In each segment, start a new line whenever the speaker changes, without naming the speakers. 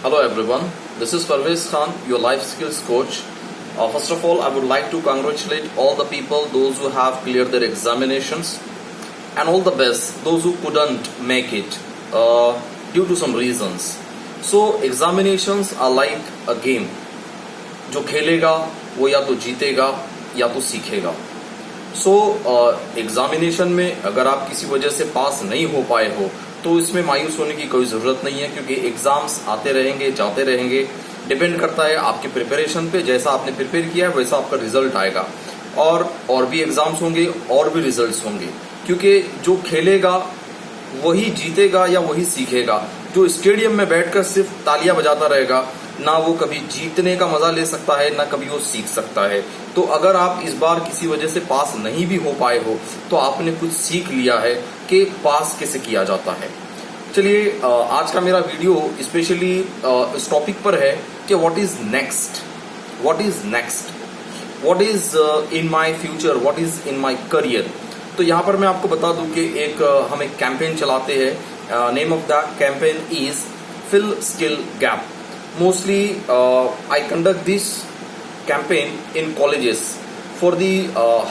Hello everyone, this is Parvez Khan, your life skills coach. First of all, I would like to congratulate all the people, those who have cleared their examinations, and all the best, those who couldn't make it due to some reasons. So, examinations are like a game. जो खेलेगा वो या तो जीतेगा या तो सीखेगा. सो examination में अगर आप किसी वजह से पास नहीं हो पाए हो तो इसमें मायूस होने की कोई जरूरत नहीं है, क्योंकि एग्जाम्स आते रहेंगे जाते रहेंगे. डिपेंड करता है आपके प्रिपरेशन पे. जैसा आपने प्रिपेयर किया है वैसा आपका रिजल्ट आएगा. और भी एग्जाम्स होंगे और भी रिजल्ट्स होंगे, क्योंकि जो खेलेगा वही जीतेगा या वही सीखेगा. जो स्टेडियम में बैठकर सिर्फ तालियां बजाता रहेगा, ना वो कभी जीतने का मजा ले सकता है ना कभी वो सीख सकता है. तो अगर आप इस बार किसी वजह से पास नहीं भी हो पाए हो तो आपने कुछ सीख लिया है कि पास कैसे किया जाता है. चलिए, आज का मेरा वीडियो स्पेशली इस टॉपिक पर है कि what is next, what is in my future, what is in my career. तो यहाँ पर मैं आपको बता दूं कि हम एक कैंपेन चलाते हैं. Name of the campaign is fill skill gap. Mostly, I conduct this campaign in colleges for the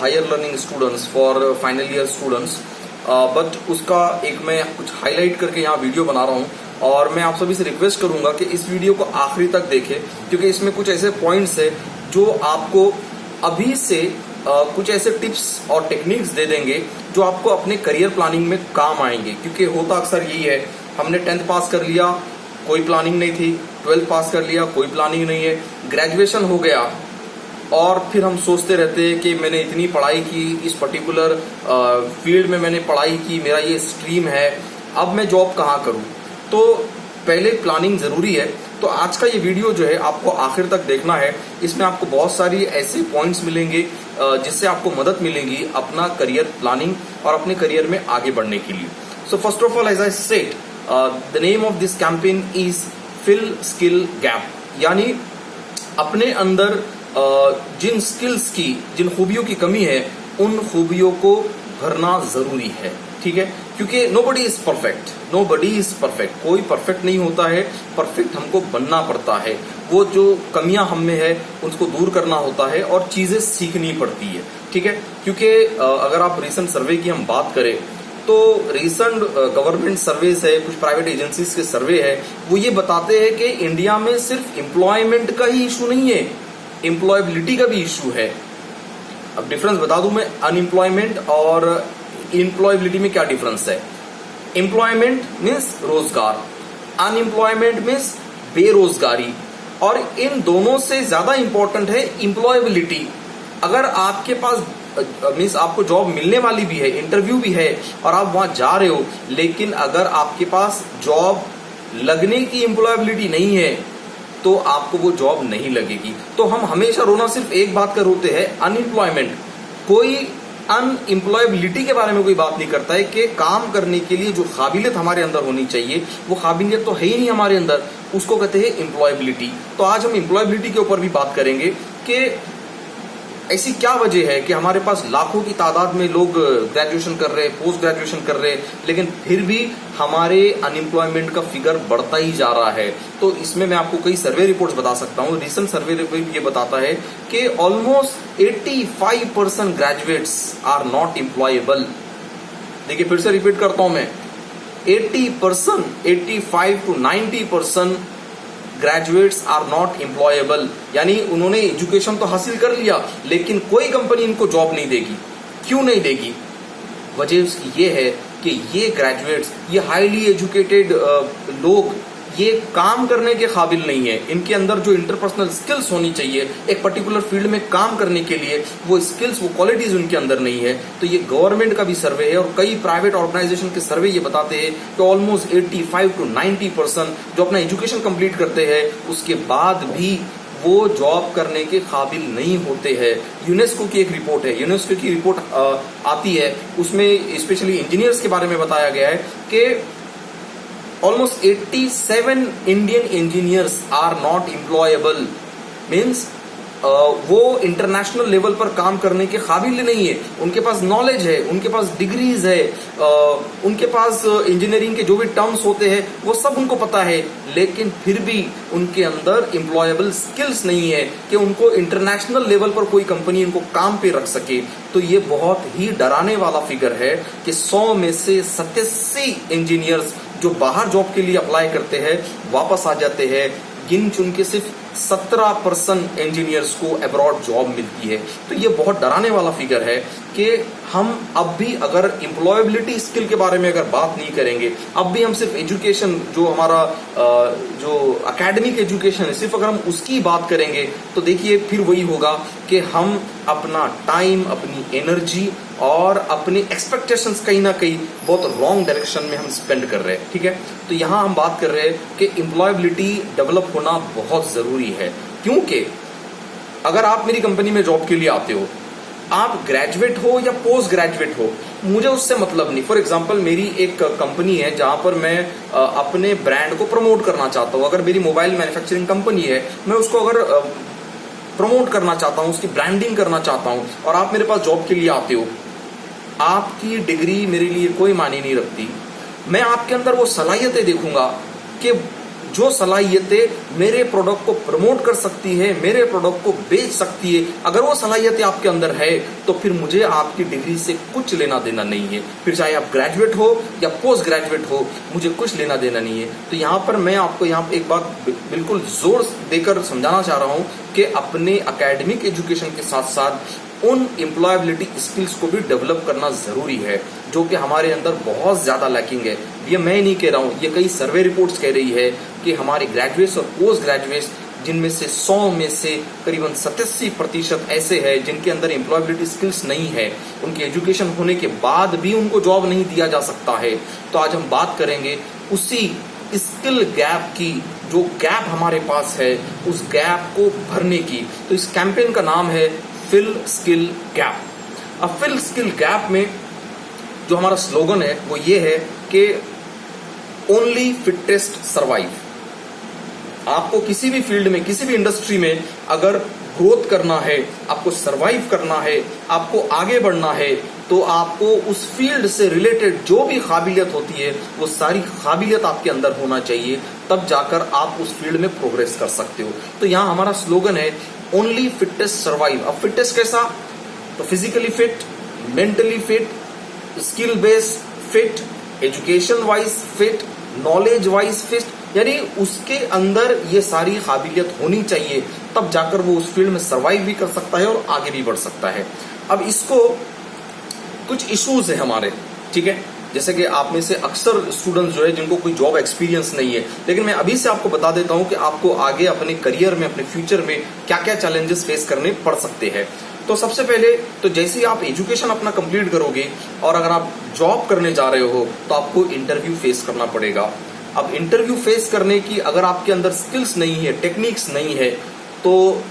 higher learning students, for final year students. But उसका एक मैं कुछ हाईलाइट करके यहाँ वीडियो बना रहा हूँ, और मैं आप सभी से रिक्वेस्ट करूंगा कि इस वीडियो को आखिरी तक देखें, क्योंकि इसमें कुछ ऐसे पॉइंट्स है जो आपको अभी से कुछ ऐसे टिप्स और टेक्निक्स दे देंगे जो आपको अपने करियर प्लानिंग में काम आएंगे. क्योंकि होता अक्सर यही है, हमने 10th पास कर लिया, कोई प्लानिंग नहीं थी. 12th पास कर लिया, कोई प्लानिंग नहीं है. ग्रेजुएशन हो गया और फिर हम सोचते रहते हैं कि मैंने इतनी पढ़ाई की, इस पर्टिकुलर फील्ड में मैंने पढ़ाई की, मेरा ये स्ट्रीम है, अब मैं जॉब कहाँ करूँ. तो पहले प्लानिंग जरूरी है. तो आज का ये वीडियो जो है आपको आखिर तक देखना है. इसमें आपको बहुत सारी ऐसे पॉइंट्स मिलेंगे जिससे आपको मदद मिलेगी अपना करियर प्लानिंग और अपने करियर में आगे बढ़ने के लिए. So first of all, as I said, the name of this campaign is fill skill gap. यानी अपने अंदर जिन स्किल्स की, जिन खूबियों की कमी है, उन खूबियों को भरना जरूरी है. ठीक है, क्योंकि नोबडी इज परफेक्ट. कोई परफेक्ट नहीं होता है. परफेक्ट हमको बनना पड़ता है. वो जो कमियां हम में है उनको दूर करना होता है और चीजें सीखनी पड़ती है. ठीक है, क्योंकि अगर आप रिसेंट सर्वे की हम बात करें तो रिसेंट गवर्नमेंट सर्वेस है, कुछ प्राइवेट एजेंसीज के सर्वे है, वो ये बताते हैं कि इंडिया में सिर्फ एम्प्लॉयमेंट का ही इशू नहीं है, एम्प्लॉयबिलिटी का भी इशू है. अब डिफरेंस बता दूं मैं, अनएम्प्लॉयमेंट और एम्प्लॉयबिलिटी में क्या डिफरेंस है. एम्प्लॉयमेंट मीन्स रोजगार, अनएम्प्लॉयमेंट मीन्स बेरोजगारी, और इन दोनों से ज्यादा इंपॉर्टेंट है एम्प्लॉयबिलिटी. अगर आपके पास मीन्स आपको जॉब मिलने वाली भी है, इंटरव्यू भी है और आप वहां जा रहे हो, लेकिन अगर आपके पास जॉब लगने की एम्प्लॉयबिलिटी नहीं है तो आपको वो जॉब नहीं लगेगी. तो हम हमेशा रोना सिर्फ एक बात का रोते हैं, अनएम्प्लॉयमेंट. कोई अनएम्प्लॉयबिलिटी के बारे में कोई बात नहीं करता है कि काम करने के लिए जो काबिलियत हमारे अंदर होनी चाहिए वो काबिलियत तो है ही नहीं हमारे अंदर, उसको कहते हैं एम्प्लॉयबिलिटी. तो आज हम एम्प्लॉयबिलिटी के ऊपर भी बात करेंगे कि ऐसी क्या वजह है कि हमारे पास लाखों की तादाद में लोग ग्रेजुएशन कर रहे हैं, पोस्ट ग्रेजुएशन कर रहे हैं, लेकिन फिर भी हमारे अनएम्प्लॉयमेंट का फिगर बढ़ता ही जा रहा है. तो इसमें मैं आपको कई सर्वे रिपोर्ट्स बता सकता हूँ. रिसेंट सर्वे रिपोर्ट ये बताता है कि almost 85% graduates are not employable. देखिए, फिर से रिपीट करता हूं मैं, 80%, 85 to 90% graduates are not employable. यानी उन्होंने एजुकेशन तो हासिल कर लिया लेकिन कोई कंपनी इनको जॉब नहीं देगी. क्यों नहीं देगी? वजह उसकी ये है कि ये ग्रेजुएट्स, ये हाईली एजुकेटेड लोग, ये काम करने के काबिल नहीं है. इनके अंदर जो इंटरपर्सनल स्किल्स होनी चाहिए एक पर्टिकुलर फील्ड में काम करने के लिए, वो स्किल्स, वो क्वालिटीज उनके अंदर नहीं है. तो ये गवर्नमेंट का भी सर्वे है और कई प्राइवेट ऑर्गेनाइजेशन के सर्वे ये बताते हैं कि ऑलमोस्ट 85 to 90% जो अपना एजुकेशन कंप्लीट करते हैं उसके बाद भी वो जॉब करने के काबिल नहीं होते हैं. यूनेस्को की एक रिपोर्ट है, यूनेस्को की रिपोर्ट आती है, उसमें स्पेशली इंजीनियर्स के बारे में बताया गया है कि almost 87 Indian engineers are not employable. Means वो इंटरनेशनल लेवल पर काम करने के काबिल नहीं है। उनके पास नॉलेज है, उनके पास डिग्रीज है, उनके पास इंजीनियरिंग के जो भी टर्म्स होते हैं वो सब उनको पता है, लेकिन फिर भी उनके अंदर एम्प्लॉयबल स्किल्स नहीं है कि उनको इंटरनेशनल लेवल पर कोई कंपनी उनको काम पे रख सके। तो ये बहुत ही डराने वाला फिगर है कि 100 में से 87 इंजीनियर्स जो बाहर जॉब के लिए अप्लाई करते हैं वापस आ जाते हैं। गिन चुन के सिर्फ 17% इंजीनियर्स को अब्रॉड जॉब मिलती है। तो ये बहुत डराने वाला फिगर है कि हम अब भी अगर एम्प्लॉयबिलिटी स्किल के बारे में अगर बात नहीं करेंगे, अब भी हम सिर्फ एजुकेशन जो हमारा जो एकेडमिक एजुकेशन है सिर्फ अगर हम उसकी बात करेंगे तो देखिए फिर वही होगा कि हम अपना टाइम, अपनी एनर्जी और अपनी एक्सपेक्टेशंस कहीं ना कहीं बहुत रॉन्ग डायरेक्शन में हम स्पेंड कर रहे हैं। ठीक है, तो यहाँ हम बात कर रहे हैं कि एम्प्लॉयबिलिटी डेवलप होना बहुत जरूरी है, क्योंकि अगर आप मेरी कंपनी में जॉब के लिए आते हो, आप ग्रेजुएट हो या पोस्ट ग्रेजुएट हो, मुझे उससे मतलब नहीं। फॉर एग्जांपल मेरी एक कंपनी है जहां पर मैं अपने ब्रांड को प्रमोट करना चाहता हूं। अगर मेरी मोबाइल मैन्युफैक्चरिंग कंपनी है, मैं उसको अगर प्रमोट करना चाहता हूं, उसकी ब्रांडिंग करना चाहता हूं, और आप मेरे पास जॉब के लिए आते हो, आपकी डिग्री मेरे लिए कोई मायने नहीं रखती। मैं आपके अंदर वो सलाहियतें देखूंगा कि जो सलाहियतें मेरे प्रोडक्ट को प्रमोट कर सकती है, मेरे प्रोडक्ट को बेच सकती है। अगर वो सलाहियतें आपके अंदर है तो फिर मुझे आपकी डिग्री से कुछ लेना देना नहीं है। फिर चाहे आप ग्रेजुएट हो या पोस्ट ग्रेजुएट हो, मुझे कुछ लेना देना नहीं है। तो यहाँ पर मैं आपको यहाँ एक बात बिल्कुल जोर देकर समझाना चाह रहा हूँ कि अपने एकेडमिक एजुकेशन के साथ साथ उन एम्प्लॉयबिलिटी स्किल्स को भी डेवलप करना जरूरी है, जो कि हमारे अंदर बहुत ज्यादा लैकिंग है। ये मैं नहीं कह रहा हूँ, ये कई सर्वे रिपोर्ट्स कह रही है कि हमारे ग्रेजुएट्स और पोस्ट ग्रेजुएट्स जिनमें से 100 में से करीबन 87% ऐसे हैं जिनके अंदर एम्प्लॉयबिलिटी स्किल्स नहीं है। उनके एजुकेशन होने के बाद भी उनको जॉब नहीं दिया जा सकता है। तो आज हम बात करेंगे उसी स्किल गैप की, जो गैप हमारे पास है उस गैप को भरने की। तो इस कैंपेन का नाम है फिल स्किल गैप। अब फिल स्किल गैप में जो हमारा स्लोगन है वो ये है कि ओनली फिटेस्ट सर्वाइव। आपको किसी भी फील्ड में, किसी भी इंडस्ट्री में अगर ग्रोथ करना है, आपको सर्वाइव करना है, आपको आगे बढ़ना है, तो आपको उस फील्ड से रिलेटेड जो भी काबिलियत होती है वो सारी काबिलियत आपके अंदर होना चाहिए, तब जाकर आप उस फील्ड में प्रोग्रेस कर सकते हो। तो यहाँ हमारा स्लोगन है ओनली फिटेस्ट सर्वाइव। अब फिटेस्ट कैसा? तो physically fit, mentally fit, skill based fit, education wise fit, knowledge wise fit, यानी उसके अंदर ये सारी काबिलियत होनी चाहिए, तब जाकर वो उस फील्ड में सर्वाइव भी कर सकता है और आगे भी बढ़ सकता है। अब इसको कुछ इश्यूज है हमारे, ठीक है, जैसे कि आप में से अक्सर स्टूडेंट्स जो है जिनको कोई जॉब एक्सपीरियंस नहीं है, लेकिन मैं अभी से आपको बता देता हूं कि आपको आगे अपने करियर में, अपने फ्यूचर में क्या क्या चैलेंजेस फेस करने पड़ सकते हैं। तो सबसे पहले तो जैसे ही आप एजुकेशन अपना कंप्लीट करोगे और अगर आप जॉब करने जा रहे हो तो आपको इंटरव्यू फेस करना पड़ेगा। अब इंटरव्यू फेस करने की अगर आपके अंदर स्किल्स नहीं है, टेक्निक्स नहीं है, तो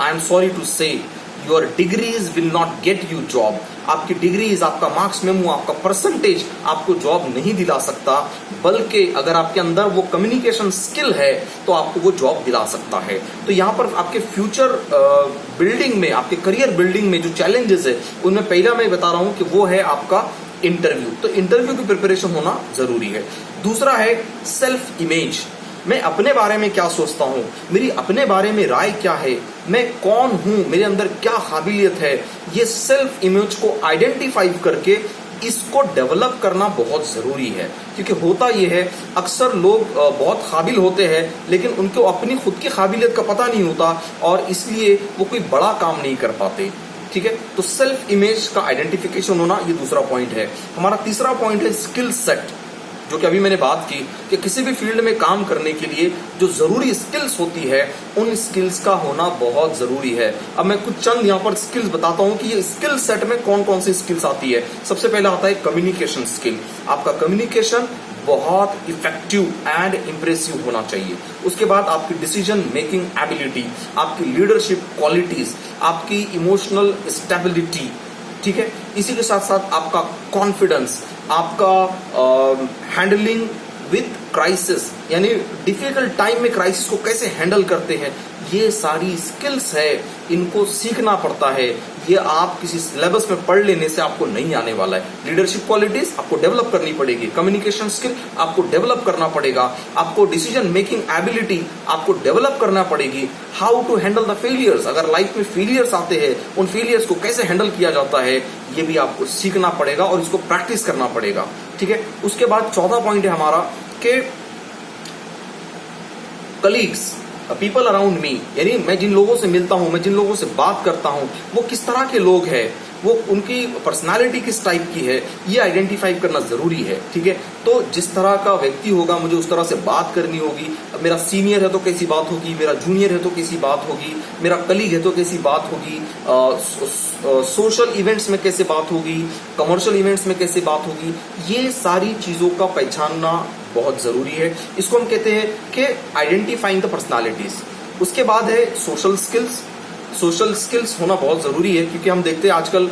आई एम सॉरी टू से your degrees will not get you job. आपकी डिग्रीज, आपका मार्क्स मेमो, आपका परसेंटेज आपको जॉब नहीं दिला सकता, बल्कि अगर आपके अंदर वो कम्युनिकेशन स्किल है तो आपको वो जॉब दिला सकता है। तो यहाँ पर आपके फ्यूचर बिल्डिंग में, आपके करियर बिल्डिंग में जो चैलेंजेस है उनमें पहला मैं बता रहा हूं कि वो है आपका इंटरव्यू। तो इंटरव्यू की प्रिपरेशन होना जरूरी है। दूसरा है सेल्फ इमेज। मैं अपने बारे में क्या सोचता हूँ, मेरी अपने बारे में राय क्या है, मैं कौन हूँ, मेरे अंदर क्या काबिलियत है, ये सेल्फ इमेज को आइडेंटिफाई करके इसको डेवलप करना बहुत जरूरी है। क्योंकि होता यह है, अक्सर लोग बहुत काबिल होते हैं लेकिन उनको अपनी खुद की काबिलियत का पता नहीं होता और इसलिए वो कोई बड़ा काम नहीं कर पाते। ठीक है, तो सेल्फ इमेज का आइडेंटिफिकेशन होना, ये दूसरा पॉइंट है। हमारा तीसरा पॉइंट है स्किल सेट, जो कि अभी मैंने बात की कि किसी भी फील्ड में काम करने के लिए जो जरूरी स्किल्स होती है उन स्किल्स का होना बहुत जरूरी है। अब मैं कुछ चंद यहाँ पर स्किल्स बताता हूँ कि ये स्किल सेट में कौन कौन सी स्किल्स आती है। सबसे पहला आता है कम्युनिकेशन स्किल। आपका कम्युनिकेशन बहुत इफेक्टिव एंड इंप्रेसिव होना चाहिए। उसके बाद आपकी डिसीजन मेकिंग एबिलिटी, आपकी लीडरशिप क्वालिटीज, आपकी इमोशनल स्टेबिलिटी, ठीक है, इसी के साथ साथ आपका कॉन्फिडेंस, आपका हैंडलिंग विद क्राइसिस, यानी डिफिकल्ट टाइम में क्राइसिस को कैसे हैंडल करते हैं, ये सारी स्किल्स है, इनको सीखना पड़ता है। ये आप किसी सिलेबस में पढ़ लेने से आपको नहीं आने वाला है। लीडरशिप क्वालिटीज आपको डेवलप करनी पड़ेगी, कम्युनिकेशन स्किल आपको डेवलप करना पड़ेगा, आपको डिसीजन मेकिंग एबिलिटी आपको डेवलप करना पड़ेगी, how to handle the failures, अगर लाइफ में फेलियर्स आते हैं उन फेलियर्स को कैसे हैंडल किया जाता है, ये भी आपको सीखना पड़ेगा और इसको प्रैक्टिस करना पड़ेगा। ठीक है, उसके बाद चौथा पॉइंट है हमारा कि कलीग्स, पीपल अराउंड मी, यानी मैं जिन लोगों से मिलता हूं, मैं जिन लोगों से बात करता हूं, वो किस तरह के लोग हैं, वो उनकी पर्सनालिटी किस टाइप की है, ये आइडेंटिफाई करना जरूरी है। ठीक है, तो जिस तरह का व्यक्ति होगा मुझे उस तरह से बात करनी होगी। मेरा सीनियर है तो कैसी बात होगी, मेरा जूनियर है तो कैसी बात होगी, मेरा कलीग है तो कैसी बात होगी, सोशल इवेंट्स में कैसे बात होगी, कमर्शियल इवेंट्स में कैसे बात होगी, ये सारी चीजों का पहचानना बहुत जरूरी है। इसको हम कहते हैं कि आइडेंटिफाइंग द पर्सनालिटीज। उसके बाद है सोशल स्किल्स। सोशल स्किल्स होना बहुत जरूरी है, क्योंकि हम देखते हैं आजकल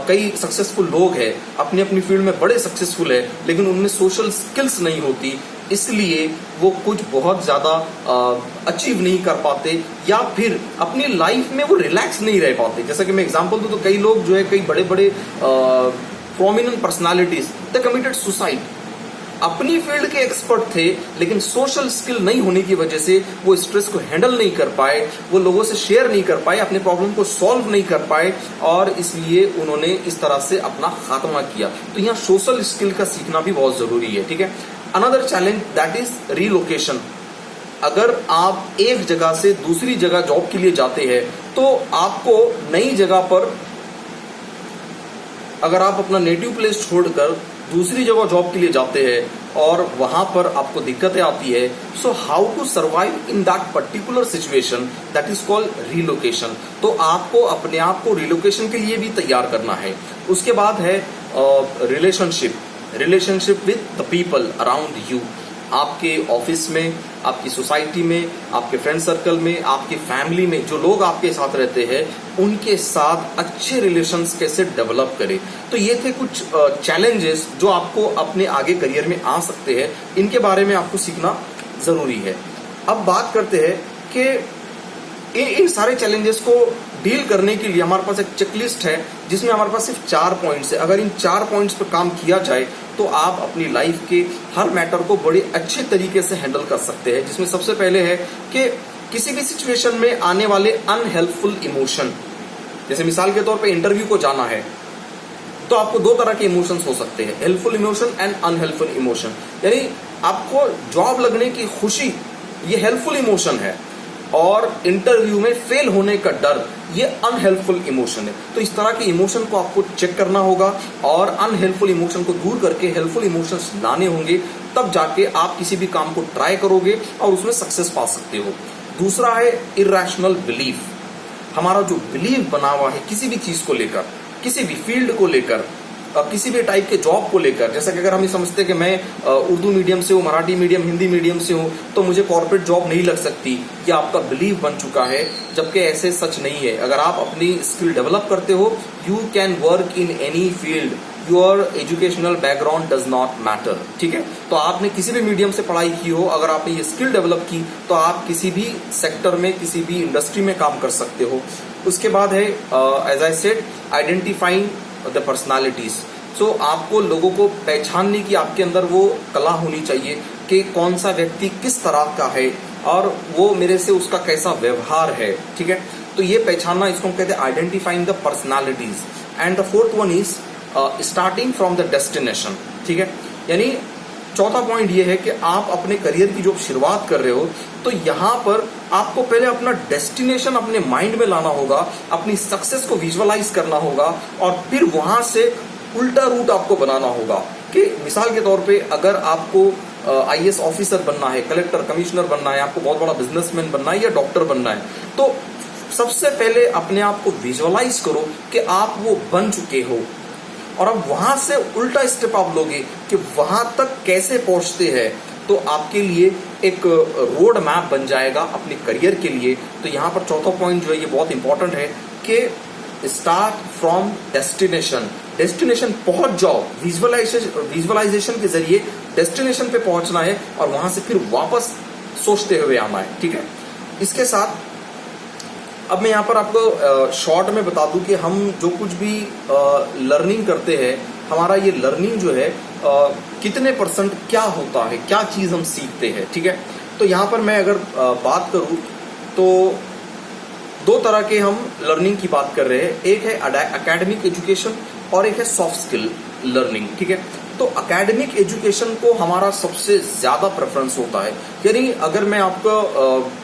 कई सक्सेसफुल लोग हैं, अपनी अपनी फील्ड में बड़े सक्सेसफुल है, लेकिन उनमें सोशल स्किल्स नहीं होती, इसलिए वो कुछ बहुत ज्यादा अचीव नहीं कर पाते, या फिर अपनी लाइफ में वो रिलैक्स नहीं रह पाते। जैसा कि मैं एग्जांपल दूं तो कई लोग जो है, कई बड़े बड़े प्रोमिनेंट पर्सनालिटीज, दे कमिटेड सुसाइड। अपनी फील्ड के एक्सपर्ट थे, लेकिन सोशल स्किल नहीं होने की वजह से वो स्ट्रेस को हैंडल नहीं कर पाए, वो लोगों से शेयर नहीं कर पाए, अपने प्रॉब्लम को सॉल्व नहीं कर पाए, और इसलिए उन्होंने इस तरह से अपना खात्मा किया। तो यहाँ सोशल स्किल का सीखना भी बहुत जरूरी है। ठीक है, another challenge that is relocation. अगर आप एक जगह से दूसरी जगह जॉब के लिए जाते हैं, तो आपको नई जगह पर, अगर आप अपना नेटिव प्लेस छोड़कर दूसरी जगह जॉब के लिए जाते हैं और वहां पर आपको दिक्कतें आती है, so how to survive in that particular situation, that is called relocation. तो आपको अपने आप को रीलोकेशन के लिए भी तैयार करना है। उसके बाद है relationship with the people around you. आपके ऑफिस में, आपकी सोसाइटी में, आपके फ्रेंड सर्कल में, आपकी फैमिली में जो लोग आपके साथ रहते हैं, उनके साथ अच्छे रिलेशंस कैसे डेवलप करें। तो ये थे कुछ चैलेंजेस जो आपको अपने आगे करियर में आ सकते हैं, इनके बारे में आपको सीखना जरूरी है। अब बात करते हैं कि इन सारे चैलेंजेस को डील करने के लिए हमारे पास एक चेकलिस्ट है, जिसमें हमारे पास सिर्फ 4 पॉइंट्स है। अगर इन 4 पॉइंट्स पर काम किया जाए तो आप अपनी लाइफ के हर मैटर को बड़े अच्छे तरीके से हैंडल कर सकते हैं। जिसमें सबसे पहले है कि किसी भी सिचुएशन में आने वाले अनहेल्पफुल इमोशन, जैसे मिसाल के तौर पे इंटरव्यू को जाना है, तो आपको 2 तरह के इमोशंस हो सकते हैं, helpful emotion and unhelpful emotion. यानी आपको जॉब लगने की खुशी, ये हेल्पफुल इमोशन है, और इंटरव्यू में फेल होने का डर, ये अनहेल्पफुल इमोशन है। तो इस तरह के इमोशन को आपको चेक करना होगा और अनहेल्पफुल इमोशन को दूर करके हेल्पफुल इमोशंस लाने होंगे, तब जाके आप किसी भी काम को ट्राई करोगे और उसमें सक्सेस पा सकते हो। दूसरा है इरैशनल बिलीफ। हमारा जो बिलीफ बना हुआ है किसी भी चीज को लेकर, किसी भी फील्ड को लेकर, किसी भी टाइप के जॉब को लेकर, जैसा कि अगर हम ये समझते हैं कि मैं उर्दू मीडियम से हूँ, मराठी मीडियम, हिंदी मीडियम से हूँ, तो मुझे कॉर्पोरेट जॉब नहीं लग सकती, ये आपका बिलीव बन चुका है, जबकि ऐसे सच नहीं है। अगर आप अपनी स्किल डेवलप करते हो, you can work in any field, your educational background does not matter. ठीक है, तो आपने किसी भी मीडियम से पढ़ाई की हो, अगर आपने ये स्किल डेवलप की तो आप किसी भी सेक्टर में, किसी भी इंडस्ट्री में काम कर सकते हो। उसके बाद है as I said, identifying the personalities. So आपको लोगों को पहचानने की आपके अंदर वो कला होनी चाहिए कि कौन सा व्यक्ति किस तरह का है और वो मेरे से उसका कैसा व्यवहार है। ठीक है, तो ये पहचानना, इसको हम कहते हैं identifying the personalities. And the fourth one is starting from the destination. ठीक है, यानी चौथा पॉइंट ये है कि आप अपने करियर की जो शुरुआत कर रहे हो, तो यहाँ पर आपको पहले अपना डेस्टिनेशन अपने माइंड में लाना होगा, अपनी सक्सेस को विजुअलाइज करना होगा, और फिर वहां से उल्टा रूट आपको बनाना होगा। कि मिसाल के तौर पे अगर आपको IAS ऑफिसर बनना है, कलेक्टर, कमिश्नर बनना है, आपको बहुत बड़ा बिजनेसमैन बनना है या डॉक्टर बनना है, तो सबसे पहले अपने आप को विजुअलाइज करो कि आप वो बन चुके हो, और अब वहां से उल्टा स्टेप आप लोगे कि वहां तक कैसे पहुंचते हैं। तो आपके लिए एक रोड मैप बन जाएगा अपने करियर के लिए। तो यहाँ पर चौथा पॉइंट जो है ये बहुत इंपॉर्टेंट है कि स्टार्ट फ्रॉम डेस्टिनेशन। डेस्टिनेशन पहुंच जाओ, विजुअलाइजेशन के जरिए डेस्टिनेशन पे पहुंचना है और वहां से फिर वापस सोचते हुए आना है। ठीक है, इसके साथ अब मैं यहाँ पर आपको शॉर्ट में बता दूं कि हम जो कुछ भी लर्निंग करते हैं, हमारा ये लर्निंग जो है कितने % क्या होता है, क्या चीज हम सीखते हैं। ठीक है, तो यहाँ पर मैं अगर बात करूं तो 2 तरह के हम लर्निंग की बात कर रहे हैं। एक है एकेडमिक एजुकेशन और एक है सॉफ्ट स्किल लर्निंग। ठीक है, तो एकेडमिक एजुकेशन को हमारा सबसे ज्यादा प्रेफरेंस होता है। यानी अगर मैं आपको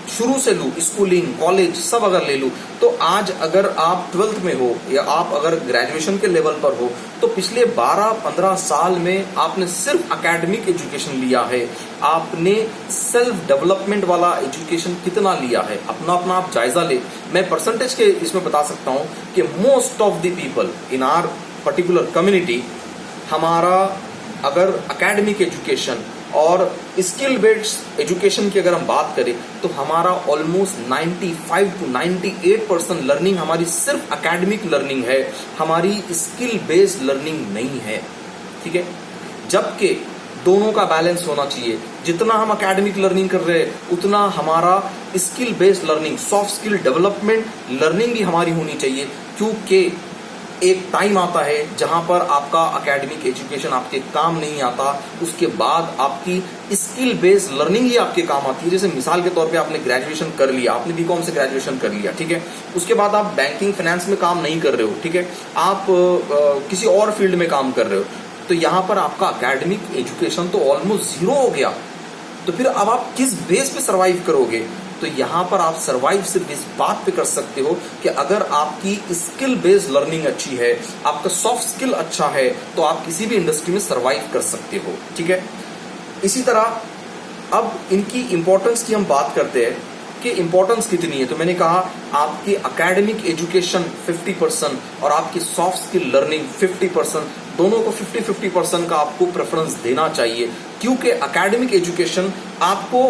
शुरू से लूं, स्कूलिंग, कॉलेज सब अगर ले लूं, तो आज अगर आप 12th में हो या आप अगर ग्रेजुएशन के लेवल पर हो, तो पिछले 12-15 साल में आपने सिर्फ एकेडमिक एजुकेशन लिया है। आपने सेल्फ डेवलपमेंट वाला एजुकेशन कितना लिया है, अपना अपना आप जायजा ले। मैं परसेंटेज के इसमें बता सकता हूं कि most of the people in our particular community, हमारा अगर एकेडमिक एजुकेशन और स्किल बेस्ड एजुकेशन की अगर हम बात करें, तो हमारा ऑलमोस्ट 95 to 98% लर्निंग हमारी सिर्फ एकेडमिक लर्निंग है, हमारी स्किल बेस्ड लर्निंग नहीं है। ठीक है, जबकि दोनों का बैलेंस होना चाहिए। जितना हम एकेडमिक लर्निंग कर रहे हैं, उतना हमारा skill based learning, soft skill development learning भी हमारी होनी चाहिए। क्योंकि एक टाइम आता है जहां पर आपका एकेडमिक एजुकेशन आपके काम नहीं आता, उसके बाद आपकी स्किल बेस्ड लर्निंग ही आपके काम आती है। जैसे मिसाल के तौर पे आपने ग्रेजुएशन कर लिया, आपने बीकॉम से ग्रेजुएशन कर लिया, ठीक है, उसके बाद आप बैंकिंग फाइनेंस में काम नहीं कर रहे हो, ठीक है, आप किसी और फील्ड में काम कर रहे हो, तो यहां पर आपका एकेडमिक एजुकेशन तो ऑलमोस्ट 0 हो गया। तो फिर अब आप किस बेस पे सर्वाइव करोगे? तो यहां पर आप सर्वाइव सिर्फ इस बात पे कर सकते हो कि अगर आपकी स्किल बेस्ड लर्निंग अच्छी है, आपका सॉफ्ट स्किल अच्छा है, तो आप किसी भी इंडस्ट्री में सर्वाइव कर सकते हो। ठीक है, इसी तरह अब इनकी इंपॉर्टेंस की हम बात करते हैं कि इंपॉर्टेंस कितनी है। तो मैंने कहा आपकी एकेडमिक एजुकेशन 50% और आपकी सॉफ्ट स्किल लर्निंग 50%, दोनों को 50-50% का आपको प्रेफरेंस देना चाहिए। क्योंकि एकेडमिक एजुकेशन आपको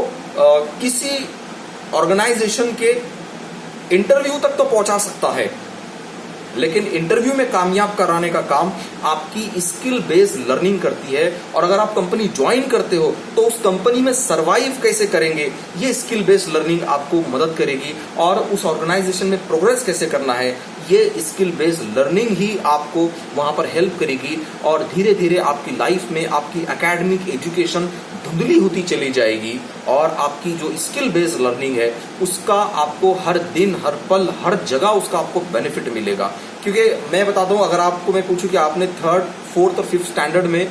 किसी ऑर्गेनाइजेशन के इंटरव्यू तक तो पहुंचा सकता है, लेकिन इंटरव्यू में कामयाब कराने का काम आपकी स्किल बेस्ड लर्निंग करती है। और अगर आप कंपनी ज्वाइन करते हो, तो उस कंपनी में सरवाइव कैसे करेंगे, ये स्किल बेस्ड लर्निंग आपको मदद करेगी। और उस ऑर्गेनाइजेशन में प्रोग्रेस कैसे करना है, ये स्किल बेस्ड लर्निंग ही आपको वहां पर हेल्प करेगी। और धीरे धीरे आपकी लाइफ में आपकी एकेडमिक एजुकेशन धुंधली होती चली जाएगी और आपकी जो स्किल बेस्ड लर्निंग है उसका आपको हर दिन, हर पल, हर जगह उसका आपको बेनिफिट मिलेगा। क्योंकि मैं बताता हूं, अगर आपको मैं पूछूं कि आपने 3rd, 4th और 5th स्टैंडर्ड में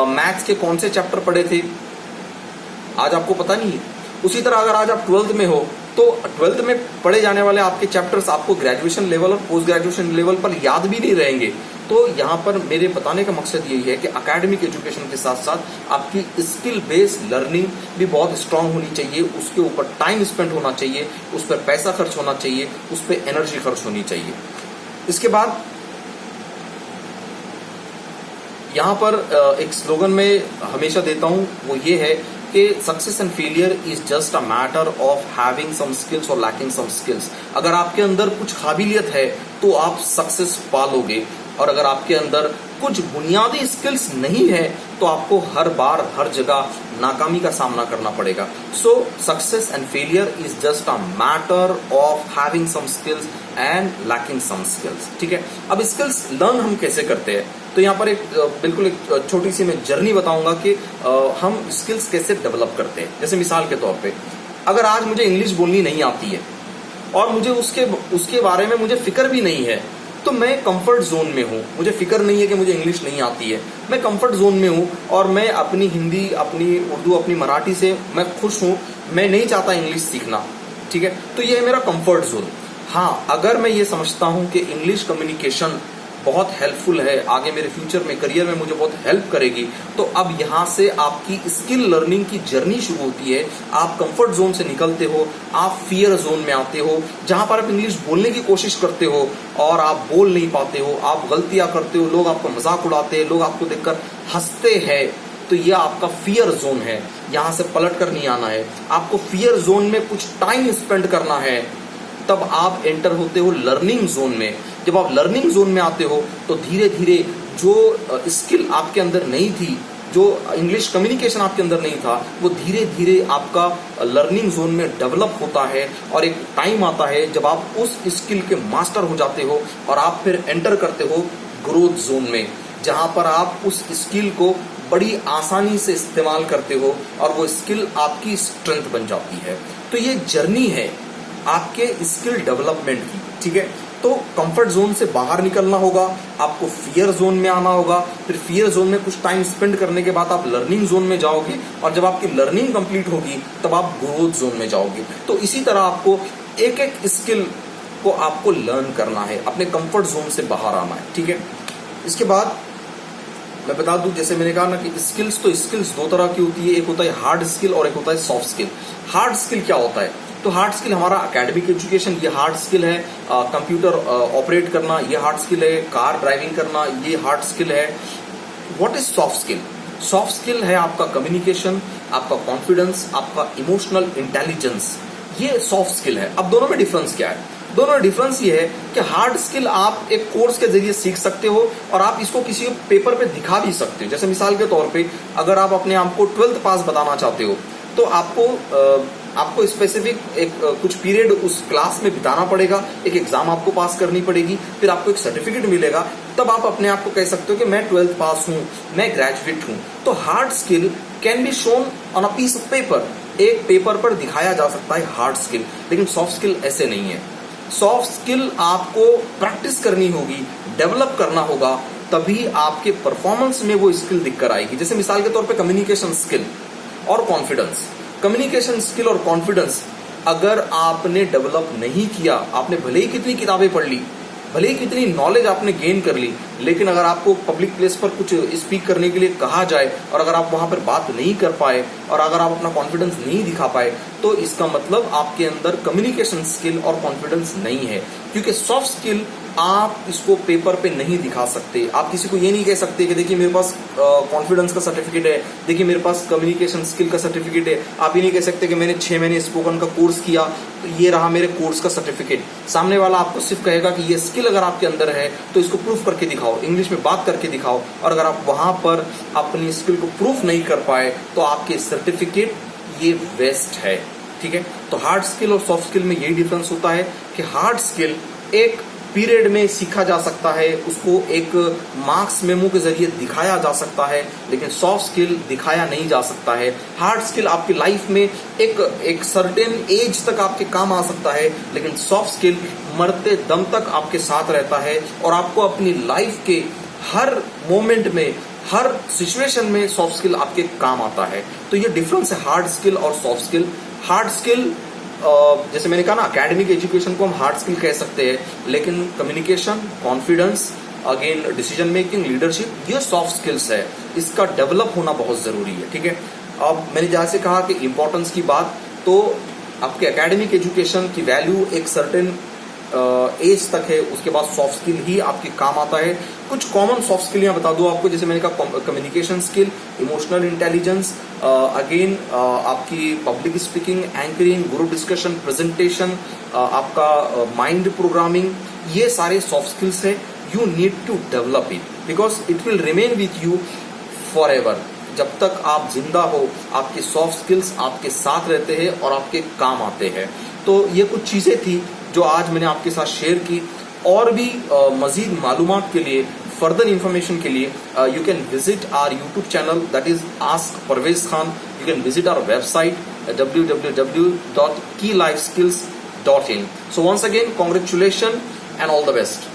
मैथ्स के कौन से चैप्टर पढ़े थे, आज आपको पता नहीं है। उसी तरह अगर आज आप 12th में हो, तो 12th में पढ़े जाने वाले आपके चैप्टर्स आपको ग्रेजुएशन लेवल और पोस्ट ग्रेजुएशन लेवल पर याद भी नहीं रहेंगे। तो यहाँ पर मेरे बताने का मकसद यही है कि एकेडमिक एजुकेशन के साथ साथ आपकी स्किल बेस्ड लर्निंग भी बहुत स्ट्रांग होनी चाहिए, उसके ऊपर टाइम स्पेंड होना चाहिए, उस पर पैसा खर्च होना चाहिए, उस पर एनर्जी खर्च होनी चाहिए। इसके बाद यहाँ पर एक स्लोगन मैं हमेशा देता हूँ, वो ये है कि success and failure is just a matter of having some skills और लैकिंग सम स्किल्स। अगर आपके अंदर कुछ काबिलियत है तो आप सक्सेस पालोगे, और अगर आपके अंदर कुछ बुनियादी स्किल्स नहीं है तो आपको हर बार हर जगह नाकामी का सामना करना पड़ेगा। So success and failure is just a matter of having some skills and lacking some skills. ठीक है, अब स्किल्स लर्न हम कैसे करते हैं, तो यहाँ पर एक बिल्कुल एक छोटी सी मैं जर्नी बताऊंगा कि हम स्किल्स कैसे डेवलप करते हैं। जैसे मिसाल के तौर पे, अगर आज मुझे इंग्लिश बोलनी नहीं आती है और मुझे उसके बारे में मुझे फिक्र भी नहीं है, तो मैं कंफर्ट जोन में हूँ। मुझे फिक्र नहीं है कि मुझे इंग्लिश नहीं आती है, मैं कंफर्ट जोन में हूँ और मैं अपनी हिंदी, अपनी उर्दू, अपनी मराठी से मैं खुश हूँ, मैं नहीं चाहता इंग्लिश सीखना। ठीक है, तो ये है मेरा कंफर्ट जोन। हाँ, अगर मैं ये समझता हूँ कि इंग्लिश कम्युनिकेशन बहुत हेल्पफुल है, आगे मेरे फ्यूचर में, करियर में मुझे बहुत हेल्प करेगी, तो अब यहाँ से आपकी स्किल लर्निंग की जर्नी शुरू होती है। आप कंफर्ट जोन से निकलते हो, आप फियर जोन में आते हो, जहां पर आप इंग्लिश बोलने की कोशिश करते हो और आप बोल नहीं पाते हो, आप गलतियां करते हो, लोग आपका मजाक उड़ाते हैं, लोग आपको देखकर हंसते हैं, तो यह आपका फियर जोन है। यहां से पलट कर नहीं आना है, आपको फियर जोन में कुछ टाइम स्पेंड करना है, तब आप एंटर होते हो लर्निंग जोन में। जब आप लर्निंग जोन में आते हो तो धीरे धीरे जो स्किल आपके अंदर नहीं थी जो इंग्लिश कम्युनिकेशन आपके अंदर नहीं था, वो धीरे धीरे आपका लर्निंग जोन में डेवलप होता है और एक टाइम आता है जब आप उस स्किल के मास्टर हो जाते हो और आप फिर एंटर करते हो ग्रोथ जोन में, जहां पर आप उस स्किल को बड़ी आसानी से इस्तेमाल करते हो और वो स्किल आपकी स्ट्रेंथ बन जाती है। तो ये जर्नी है आपके स्किल डेवलपमेंट की, ठीक है। तो कंफर्ट जोन से बाहर निकलना होगा, आपको फियर जोन में आना होगा, फिर फियर जोन में कुछ टाइम स्पेंड करने के बाद आप लर्निंग जोन में जाओगे और जब आपकी लर्निंग कंप्लीट होगी तब आप ग्रोथ जोन में जाओगे। तो इसी तरह आपको एक एक स्किल को आपको लर्न करना है, अपने कंफर्ट जोन से बाहर आना है, ठीक है। इसके बाद मैं बता दूं, जैसे मैंने कहा ना कि स्किल्स, तो स्किल्स दो तरह की होती है, एक होता है हार्ड स्किल और एक होता है सॉफ्ट स्किल। हार्ड स्किल क्या होता है? तो हार्ड स्किल हमारा एकेडमिक एजुकेशन, ये हार्ड स्किल है। कंप्यूटर ऑपरेट करना, ये हार्ड स्किल है। कार ड्राइविंग करना, ये हार्ड स्किल है। What is soft skill? Soft skill है आपका कम्युनिकेशन, आपका कॉन्फिडेंस, आपका इमोशनल इंटेलिजेंस, ये सॉफ्ट स्किल है। अब दोनों में डिफरेंस क्या है? दोनों में डिफरेंस ये है कि हार्ड स्किल आप एक कोर्स के जरिए सीख सकते हो और आप इसको किसी पेपर पे दिखा भी सकते हो। जैसे मिसाल के तौर पे अगर आप अपने आप को 12th पास बताना चाहते हो तो आपको स्पेसिफिक एक कुछ पीरियड उस क्लास में बिताना पड़ेगा, एक एग्जाम आपको पास करनी पड़ेगी, फिर आपको एक सर्टिफिकेट मिलेगा, तब आप अपने आप को कह सकते हो कि मैं 12th पास हूं, मैं ग्रेजुएट हूं। तो hard skill can be shown on a piece of paper, एक पेपर पर दिखाया जा सकता है हार्ड स्किल, लेकिन सॉफ्ट स्किल ऐसे नहीं है। सॉफ्ट स्किल आपको प्रैक्टिस करनी होगी, डेवलप करना होगा, तभी आपके परफॉर्मेंस में वो स्किल दिखकर आएगी। जैसे मिसाल के तौर पे कम्युनिकेशन स्किल और कॉन्फिडेंस। कम्युनिकेशन स्किल और कॉन्फिडेंस अगर आपने डेवलप नहीं किया, आपने भले ही कितनी किताबें पढ़ ली, भले ही कितनी नॉलेज आपने गेन कर ली, लेकिन अगर आपको पब्लिक प्लेस पर कुछ स्पीक करने के लिए कहा जाए और अगर आप वहां पर बात नहीं कर पाए और अगर आप अपना कॉन्फिडेंस नहीं दिखा पाए, तो इसका मतलब आपके अंदर कम्युनिकेशन स्किल और कॉन्फिडेंस नहीं है। क्योंकि सॉफ्ट स्किल आप इसको पेपर पे नहीं दिखा सकते। आप किसी को ये नहीं कह सकते कि देखिए मेरे पास कॉन्फिडेंस का सर्टिफिकेट है, देखिए मेरे पास कम्युनिकेशन स्किल का सर्टिफिकेट है। आप ये नहीं कह सकते कि मैंने 6 महीने स्पोकन का कोर्स किया तो ये रहा मेरे कोर्स का सर्टिफिकेट। सामने वाला आपको सिर्फ कहेगा कि ये स्किल अगर आपके अंदर है तो इसको प्रूफ करके दिखाओ, इंग्लिश में बात करके दिखाओ। और अगर आप वहां पर अपनी स्किल को प्रूफ नहीं कर पाए तो आपके सर्टिफिकेट ये वेस्ट है, ठीक है। तो हार्ड स्किल और सॉफ्ट स्किल में यही डिफरेंस होता है कि हार्ड स्किल एक पीरियड में सीखा जा सकता है, उसको एक मार्क्स मेमो के जरिए दिखाया जा सकता है, लेकिन सॉफ्ट स्किल दिखाया नहीं जा सकता है। हार्ड स्किल आपकी लाइफ में एक सर्टेन एज तक आपके काम आ सकता है, लेकिन सॉफ्ट स्किल मरते दम तक आपके साथ रहता है और आपको अपनी लाइफ के हर मोमेंट में, हर सिचुएशन में सॉफ्ट स्किल आपके काम आता है। तो ये डिफरेंस है हार्ड स्किल और सॉफ्ट स्किल। हार्ड स्किल जैसे मैंने कहा ना, एकेडमिक एजुकेशन को हम हार्ड स्किल कह सकते हैं, लेकिन communication, confidence, again decision making, leadership, ये सॉफ्ट स्किल्स है। इसका डेवलप होना बहुत जरूरी है, ठीक है। अब मैंने जैसे कहा कि इंपॉर्टेंस की बात, तो आपके एकेडमिक एजुकेशन की वैल्यू एक सर्टेन एज तक है, उसके बाद सॉफ्ट स्किल ही आपके काम आता है। कुछ कॉमन सॉफ्ट स्किल यहाँ बता दो आपको, जैसे मैंने कहा communication skill, emotional intelligence, again आपकी public speaking, anchoring, group discussion, presentation, आपका माइंड प्रोग्रामिंग, ये सारे सॉफ्ट स्किल्स है। You need to develop it because it will remain with you forever. जब तक आप जिंदा हो, आपके सॉफ्ट स्किल्स आपके साथ रहते हैं और आपके काम आते हैं। तो ये कुछ चीजें थी जो आज मैंने आपके साथ शेयर की। और भी मजीद मालूमात के लिए, फर्दर इंफॉर्मेशन के लिए, you can visit our YouTube channel, that is ask Parvez Khan. You can visit our website www.keylifeskills.in. So once again, congratulations and all the best.